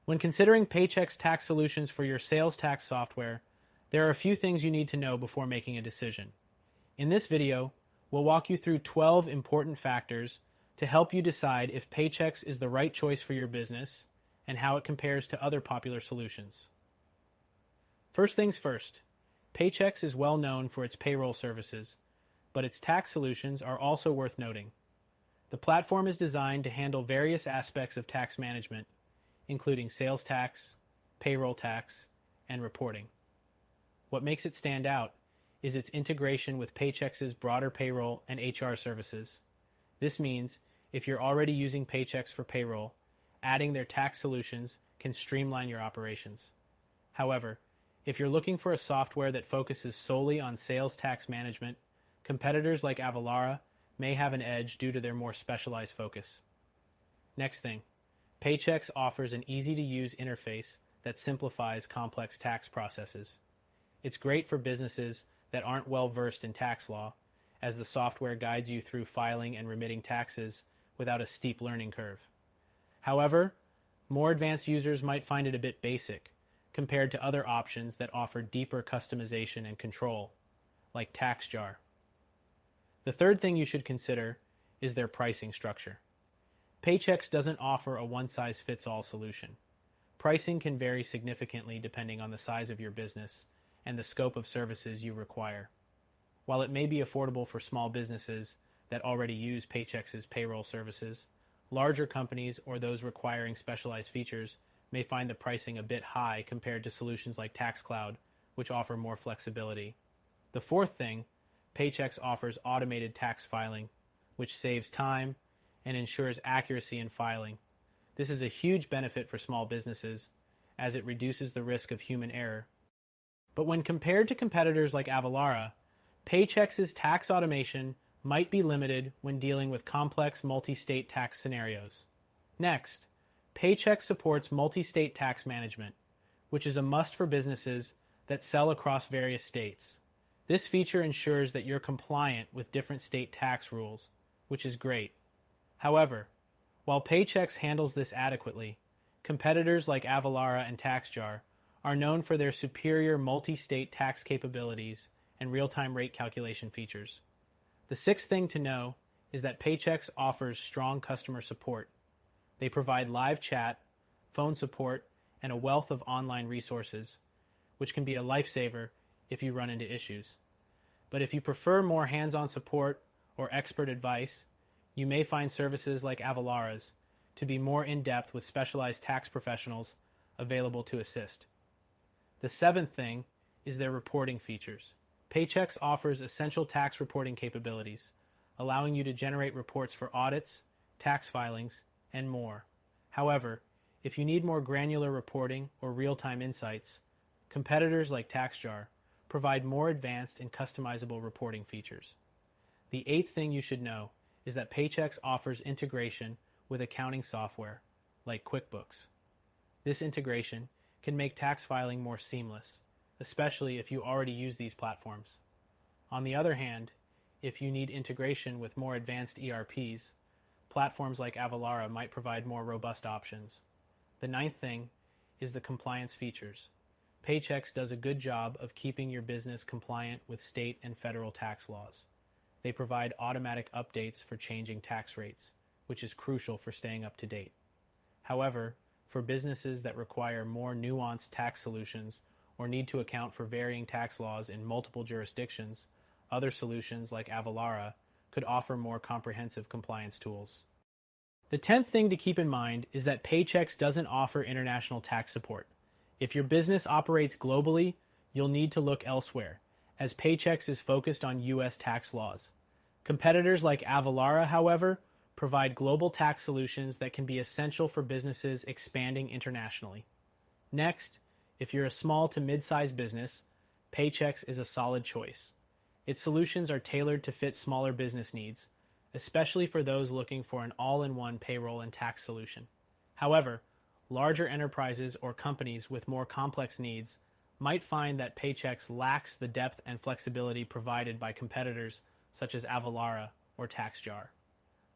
When considering Paychex tax solutions for your sales tax software, there are a few things you need to know before making a decision. In this video, we'll walk you through 12 important factors to help you decide if Paychex is the right choice for your business and how it compares to other popular solutions. First things first, Paychex is well known for its payroll services, but its tax solutions are also worth noting. The platform is designed to handle various aspects of tax management, including sales tax, payroll tax, and reporting. What makes it stand out is its integration with Paychex's broader payroll and HR services. This means if you're already using Paychex for payroll, adding their tax solutions can streamline your operations. However, if you're looking for a software that focuses solely on sales tax management, competitors like Avalara may have an edge due to their more specialized focus. Next thing, Paychex offers an easy-to-use interface that simplifies complex tax processes. It's great for businesses that aren't well-versed in tax law, as the software guides you through filing and remitting taxes without a steep learning curve. However, more advanced users might find it a bit basic compared to other options that offer deeper customization and control, like TaxJar. The third thing you should consider is their pricing structure. Paychex doesn't offer a one-size-fits-all solution. Pricing can vary significantly depending on the size of your business and the scope of services you require. While it may be affordable for small businesses that already use Paychex's payroll services, larger companies or those requiring specialized features may find the pricing a bit high compared to solutions like TaxCloud, which offer more flexibility. The fourth thing, Paychex offers automated tax filing, which saves time and ensures accuracy in filing. This is a huge benefit for small businesses, as it reduces the risk of human error. But when compared to competitors like Avalara, Paychex's tax automation might be limited when dealing with complex multi-state tax scenarios. Next, Paychex supports multi-state tax management, which is a must for businesses that sell across various states. This feature ensures that you're compliant with different state tax rules, which is great. However, while Paychex handles this adequately, competitors like Avalara and TaxJar are known for their superior multi-state tax capabilities and real-time rate calculation features. The sixth thing to know is that Paychex offers strong customer support. They provide live chat, phone support, and a wealth of online resources, which can be a lifesaver if you run into issues. But if you prefer more hands-on support or expert advice, you may find services like Avalara's to be more in-depth with specialized tax professionals available to assist. The seventh thing is their reporting features. Paychex offers essential tax reporting capabilities, allowing you to generate reports for audits, tax filings, and more. However, if you need more granular reporting or real-time insights, competitors like TaxJar provide more advanced and customizable reporting features. The eighth thing you should know is that Paychex offers integration with accounting software, like QuickBooks. This integration can make tax filing more seamless, especially if you already use these platforms. On the other hand, if you need integration with more advanced ERPs, platforms like Avalara might provide more robust options. The ninth thing is the compliance features. Paychex does a good job of keeping your business compliant with state and federal tax laws. They provide automatic updates for changing tax rates, which is crucial for staying up to date. However, for businesses that require more nuanced tax solutions or need to account for varying tax laws in multiple jurisdictions, other solutions like Avalara could offer more comprehensive compliance tools. The 10th thing to keep in mind is that Paychex doesn't offer international tax support. If your business operates globally, you'll need to look elsewhere, as Paychex is focused on U.S. tax laws. Competitors like Avalara, however, provide global tax solutions that can be essential for businesses expanding internationally. Next, if you're a small to mid-sized business, Paychex is a solid choice. Its solutions are tailored to fit smaller business needs, especially for those looking for an all-in-one payroll and tax solution. However, larger enterprises or companies with more complex needs might find that Paychex lacks the depth and flexibility provided by competitors such as Avalara or TaxJar.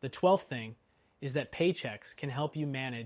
The 12th thing is that Paychex can help you manage